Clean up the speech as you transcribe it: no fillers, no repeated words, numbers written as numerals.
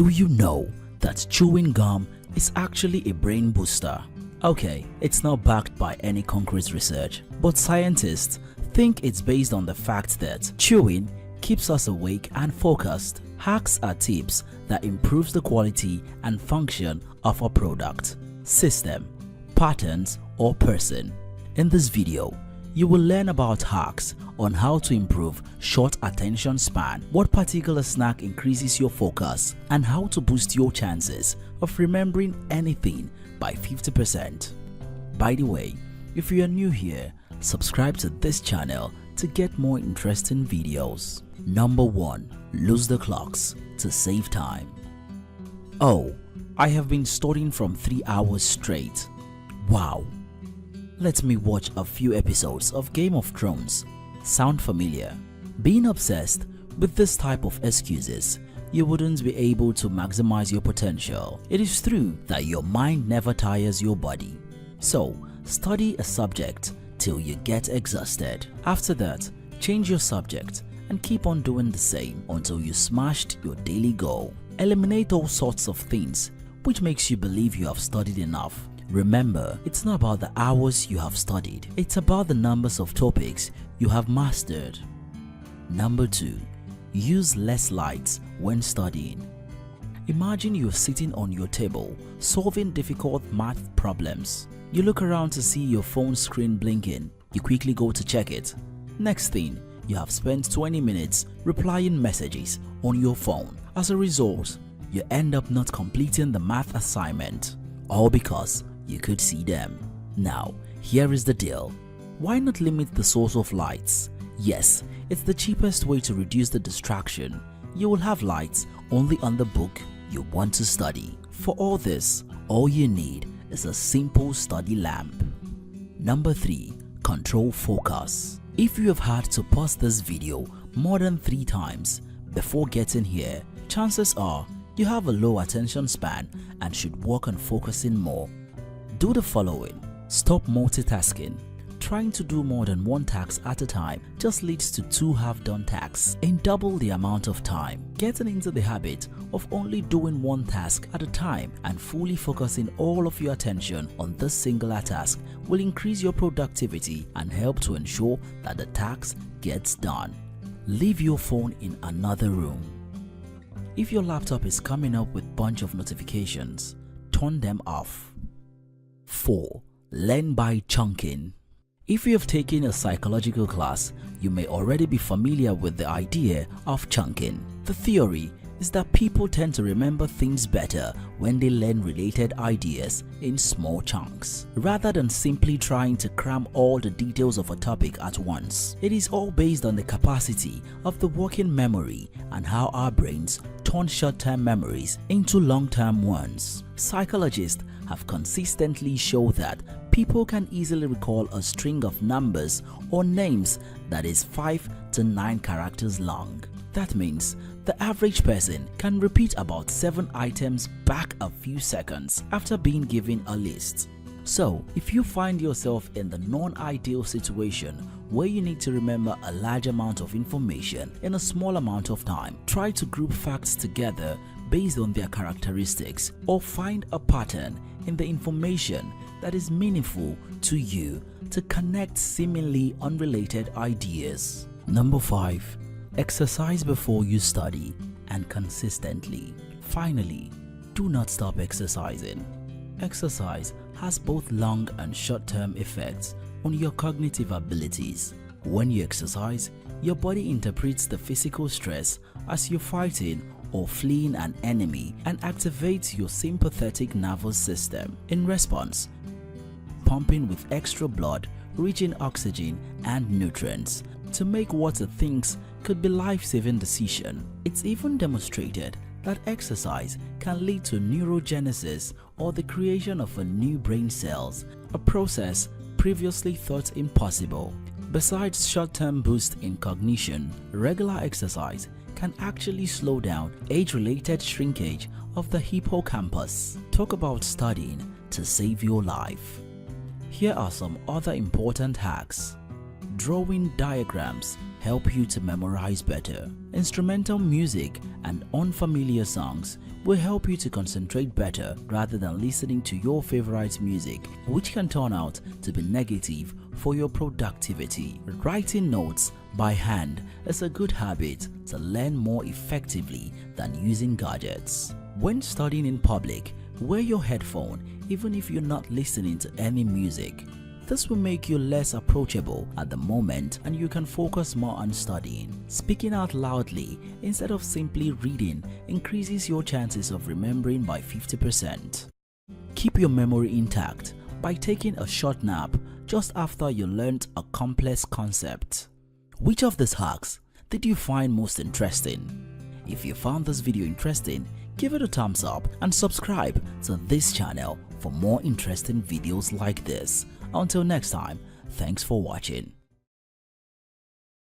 Do you know that chewing gum is actually a brain booster? Okay, it's not backed by any concrete research, but scientists think it's based on the fact that chewing keeps us awake and focused. Hacks are tips that improves the quality and function of a product, system, patterns, or person. In this video, you will learn about hacks on how to improve short attention span, what particular snack increases your focus, and how to boost your chances of remembering anything by 50%. By the way, if you are new here, subscribe to this channel to get more interesting videos. Number 1. Lose the clocks to save time. Oh, I have been studying from 3 hours straight. Wow. Let me watch a few episodes of Game of Thrones. Sound familiar? Being obsessed with this type of excuses, you wouldn't be able to maximize your potential. It is true that your mind never tires your body. So, study a subject till you get exhausted. After that, change your subject and keep on doing the same until you smashed your daily goal. Eliminate all sorts of things which makes you believe you have studied enough. Remember, it's not about the hours you have studied, it's about the numbers of topics you have mastered. Number 2. Use less lights when studying. Imagine you're sitting on your table solving difficult math problems. You look around to see your phone screen blinking. You quickly go to check it. Next thing, you have spent 20 minutes replying messages on your phone. As a result, you end up not completing the math assignment, all because you could see them. Now, here is the deal. Why not limit the source of lights? Yes, it's the cheapest way to reduce the distraction. You will have lights only on the book you want to study. For all this, all you need is a simple study lamp. Number 3. Control focus. If you have had to pause this video more than 3 times before getting here, chances are you have a low attention span and should work on focusing more. Do the following. Stop multitasking. Trying to do more than one task at a time just leads to 2 half-done tasks in double the amount of time. Getting into the habit of only doing one task at a time and fully focusing all of your attention on this singular task will increase your productivity and help to ensure that the task gets done. Leave your phone in another room. If your laptop is coming up with a bunch of notifications, turn them off. 4. Learn by chunking. If you have taken a psychological class, you may already be familiar with the idea of chunking. The theory is that people tend to remember things better when they learn related ideas in small chunks, rather than simply trying to cram all the details of a topic at once. It is all based on the capacity of the working memory and how our brains turn short-term memories into long-term ones. Psychologists have consistently shown that people can easily recall a string of numbers or names that is 5 to 9 characters long. That means the average person can repeat about 7 items back a few seconds after being given a list. So, if you find yourself in the non-ideal situation where you need to remember a large amount of information in a small amount of time, try to group facts together based on their characteristics or find a pattern in the information that is meaningful to you to connect seemingly unrelated ideas. Number 5. Exercise before you study and consistently. Finally, do not stop exercising. Exercise has both long and short-term effects on your cognitive abilities. When you exercise, your body interprets the physical stress as you're fighting or fleeing an enemy and activates your sympathetic nervous system. In response, pumping with extra blood, rich in oxygen and nutrients to make what it thinks could be life-saving decision. It's even demonstrated that exercise can lead to neurogenesis or the creation of a new brain cells, a process previously thought impossible. Besides short-term boost in cognition, regular exercise can actually slow down age-related shrinkage of the hippocampus. Talk about studying to save your life. Here are some other important hacks. Drawing diagrams help you to memorize better. Instrumental music and unfamiliar songs will help you to concentrate better rather than listening to your favorite music, which can turn out to be negative for your productivity. Writing notes by hand is a good habit to learn more effectively than using gadgets. When studying in public, wear your headphone even if you're not listening to any music. This will make you less approachable at the moment and you can focus more on studying. Speaking out loudly instead of simply reading increases your chances of remembering by 50%. Keep your memory intact by taking a short nap just after you learned a complex concept. Which of these hacks did you find most interesting? If you found this video interesting, give it a thumbs up and subscribe to this channel for more interesting videos like this. Until next time, thanks for watching.